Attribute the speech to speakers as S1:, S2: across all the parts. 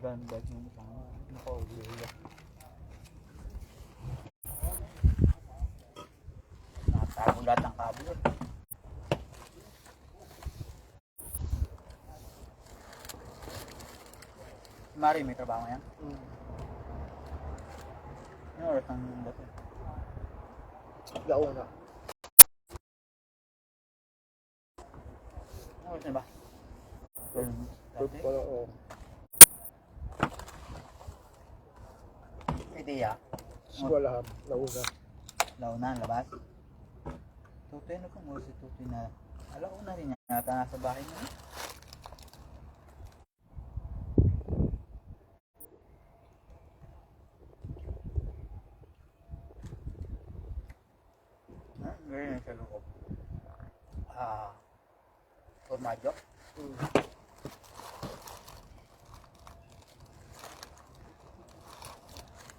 S1: ganda yung isang nakauwi. Nakatago lahat ng kabo. Mari, may trabaho yan? Ano oras ang bato?
S2: Launa.
S1: Ano oras na ba? 12.
S2: Pala o.
S1: Ideya?
S2: Eskwalahan. Launa.
S1: Launa, labas? Tutoy na kung si Tutoy na. Alam ko na rin yata nasa bahay na. Ganyan sa loob. Formadyo?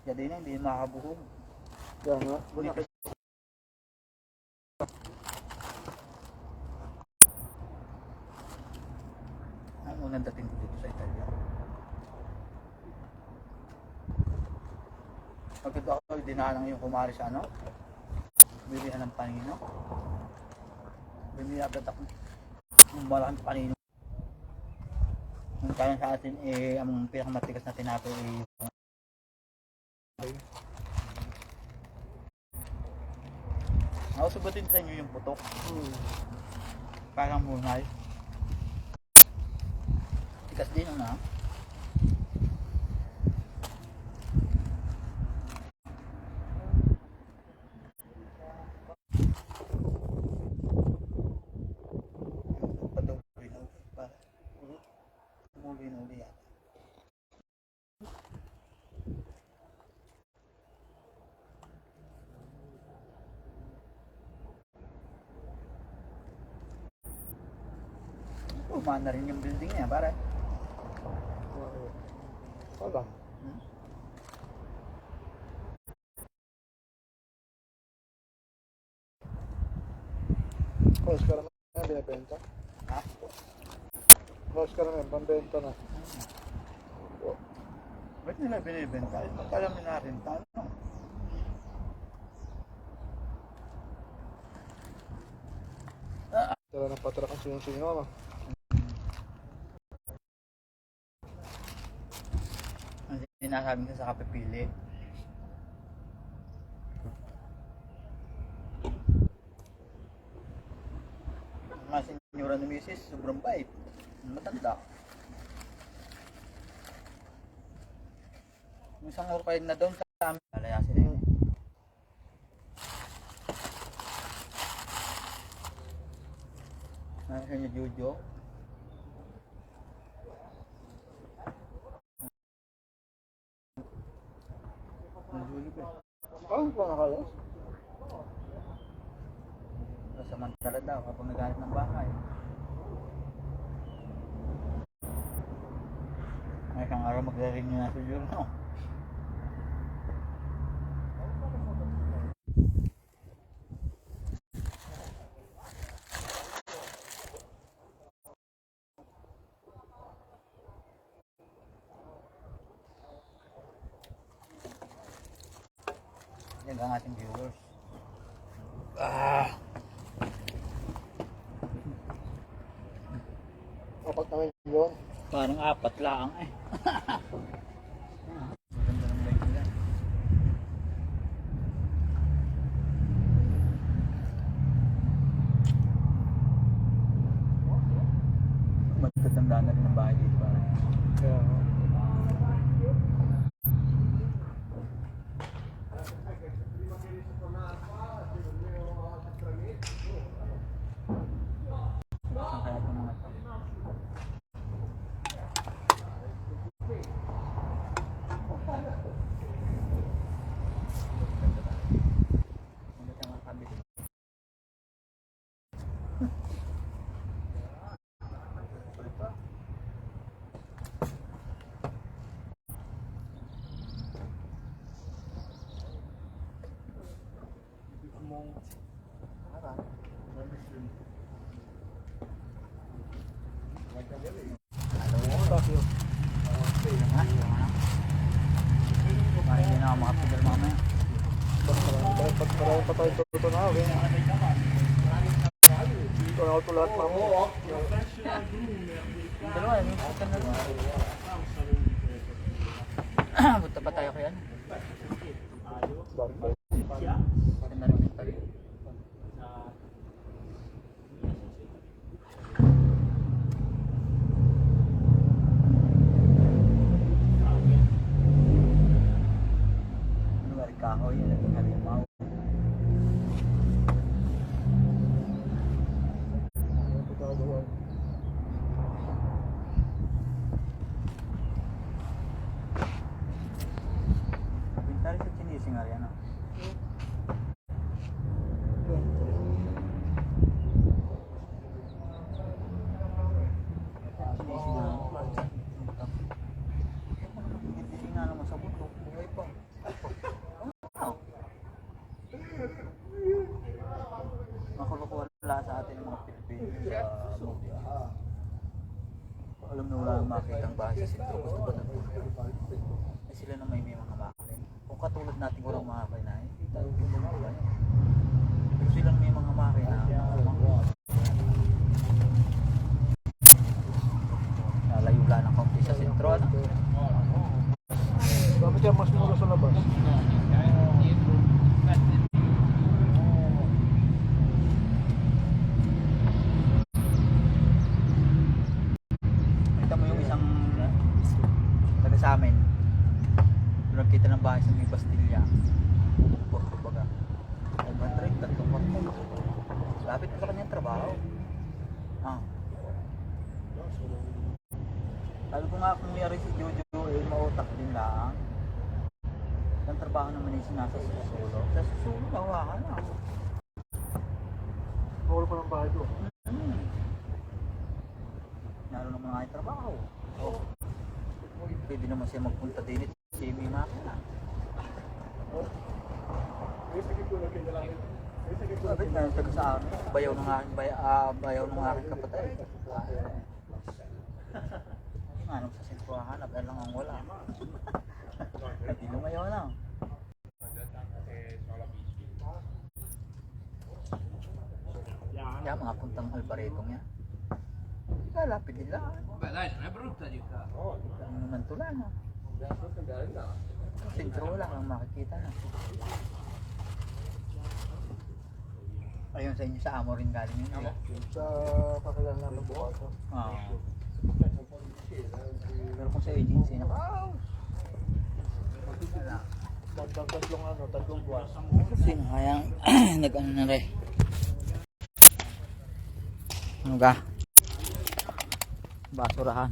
S1: Jadi na, hindi makabuhog.
S2: Kaya nga.
S1: Ang unang dating ko dito sa Italia. Pagkita ako, dinalang yung kumari sa ano, bilihan ng panino. Bumili agad ako ng malaking panino. Ang kaya sa atin, ang pinakamatigas na tinapay ako sugutin sa inyo yung putok. Parang munay. Tikas din na. Uli yan. Umana rin yung building niya, pare.
S2: Wala. Oscar naman yan, binibenta.
S1: Ha?
S2: Oscar naman, pambenta na.
S1: Ba't nila binibenta? Magkalamin natin, ano?
S2: Tala ng patrak ang sino-sino naman.
S1: Ang sinasabi ko sa kapipili. Ang mga senyora ni Mrs. sobrang bait. Matanda. Yung isang orpide na doon sa amin. Lalayasin na yun. Nasa niya Jojo.
S2: Ano pa nakalas?
S1: Samantala daw kapag naghanap ng bahay. May isang araw magre-renew na sa journal. Yan ang ating viewers.
S2: Apat naman yun.
S1: Parang apat lang eh. Maganda ng light nila. Magtatanda na rin ang bahay dito parang.
S2: Kaya nga.
S1: Saan kaya ito mga ito?
S2: Tokyo.
S1: Ha?
S2: Marami pa tayo tutunawin. Ito na ito lahat pa mo.
S1: Dalawa, yung ikan na rin. Punta pa tayo kaya. Ikan na rin yung tayo. Ano ba rin kahoy? Yan ang halimaw. Pintari sa chinising area na. Chinising na naman sa bundok. Buhay pa. Makuloko wala sa atin mga Pilipino sa media. Alam na wala nang makita ang bahay sa sentro. Gusto ba natin? Ay sila na may mga makin. Kung katulad natin walang makin na, hindi tayo bumaba. Pero sila may mga makin na nalayo lang ng kaunti sa sentro. Ano?
S2: Dapat yan mas mura sa labas.
S1: Kita mo yung isang taga sa amin. Doon nagkita ng bahay sa may Bastilla. Porto baga. Ay bandrek, tatlong kwarto. Lapit na sa kanyang trabaho. Ah. Sabi ko nga kung mayroon si Jojo, eh mautak din lang. Ang trabaho naman yung sinasa sa Susulo. Sa Susulo, nawakan na.
S2: Bawal pa ng bahay ko.
S1: Naroon naman nga yung trabaho. Oh. Pwede naman siya magpunta din at siya may makina. Bakit na taga sa akin? Bayaw ng aking kapatid. Ano sa sentro hanap, yan lang ang wala. Hindi lumayaw na. Kaya mga puntang Albaretong yan. Lalapit nila.
S3: Dai, non è brutta di qua.
S1: Ano naman tula na. Sa sentro wala kang makikita na. Ayun sa inyo sa amo rin galing yun.
S2: Sa pakilan namin bukas.
S1: Oo. Pero kung sa agency na
S2: Tatlong buwan.
S1: sino kaya nag-ano na rin. Ano ka? Basurahan.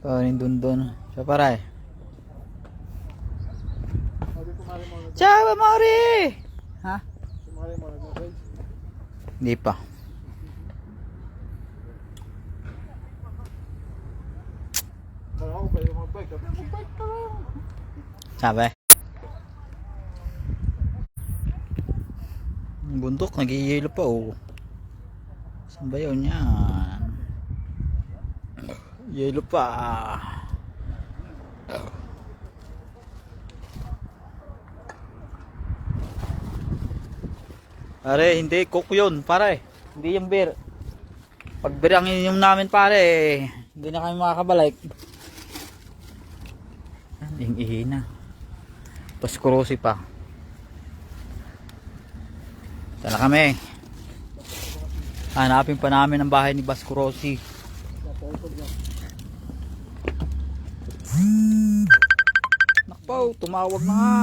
S1: Paring dundon. Siya paray. Ciao, amore! Ha?
S2: Sumali mo nag-message.
S1: Hindi pa.
S2: Kaya ako pwede mag-bike. Mag-bike ka lang.
S1: Sabi? Yung bundok, nag-iilo pa oh. Saan ba yun yan? Yelo pa. Pare, hindi. Coke yun, pare. Hindi yung beer. Pag beer ang inyong namin, pare, hindi na kami makakabalik. Yung ihina. Paskurosi pa. Sana kami. Hanapin pa namin ang bahay ni Baskurosi. Nakpaw, tumawag na nga.